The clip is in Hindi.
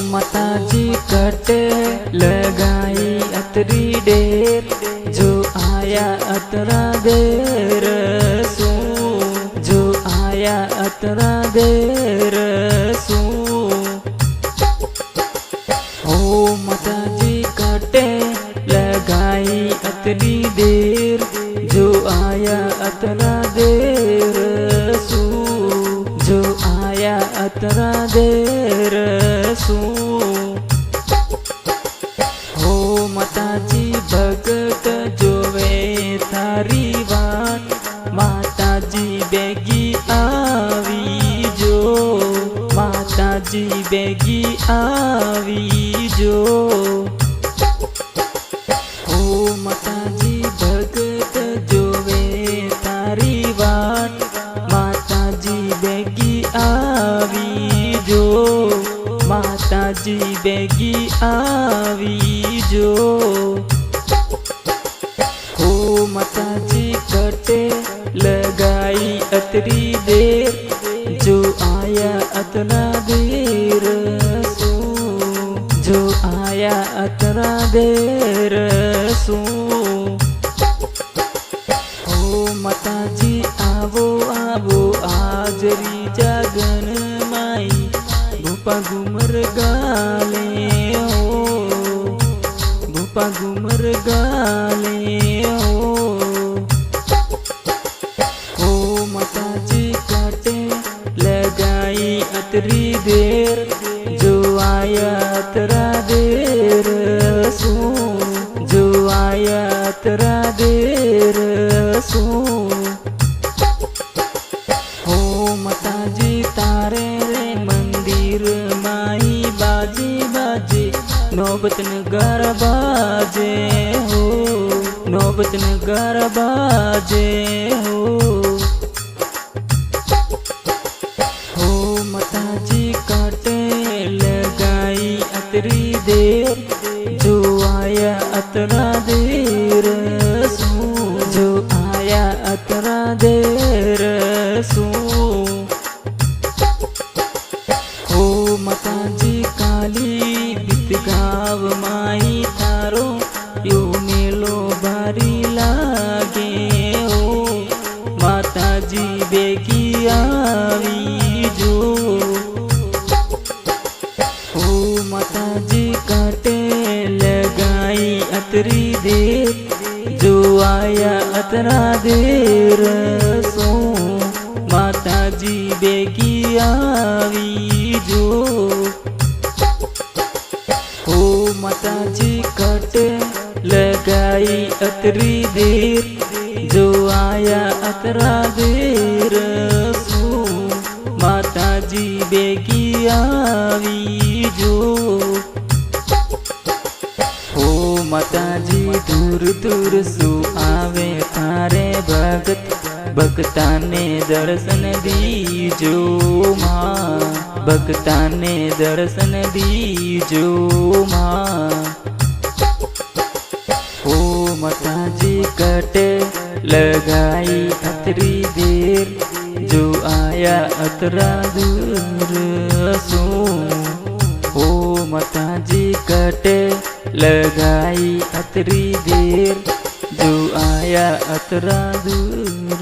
माताजी कटे लगाई अतरी देर, जो आया अतरा देर सू, जो आया अतरा देर सू। हो माताजी कटे लगाई अतरी देर, जो आया अतरा देर सू, जो आया अतरा देर सू। हो माताजी भगत जोवे थारी वाट, माताजी बेगी आवी जो, माताजी बेगी आवी जो। हो माताजी भगत जोवे थारी वाट, माताजी बेगी आवी जो, माताजी बेगी आवी जो। हो माताजी कटे लगाई अतरी देर, जो आया अतना देर सू, जो आया अतना देर सू। हो माताजी आवो आवो आजरी जागन माई, भूपा घूमर गाले हो, भूपा घूमर गाले हो। हो माताजी काटे लगाई अतरी देर, जो आया अतरा देर सू, जो आया अतरा देर सू। हो माताजी तारे रे मंदिर माई बाजे बाजे, नौबत नगर बाजे हो, नौबत नगर बाजे हो। हो माताजी काटे लगाई अतरी देर, जो आया अतरा देर सू, जो आया अतरा देर सू। हो माताजी काली बीत गाव माई थारो, यो मेलो भारी लागे हो, माताजी बेगी आवी जो। हो माताजी काटे लगाई अतरी देर, जो आया अतरा देर सो, माताजी बेगी आवी जो। हो माताजी कटे लगाई अतरी देर, जो आया अतरा देर सू, माताजी बेगी आवी जो। हो माताजी दूर दूर सु आवे थारे भगत, भक्ताने दर्शन दीजो माँ, भक्ताने दर्शन दीजो माँ। हो माताजी कटे लगाई अतरी देर, जो आया अतरा दूर सो। हो माताजी कटे लगाई अतरी देर, जो आया अतरा दूर।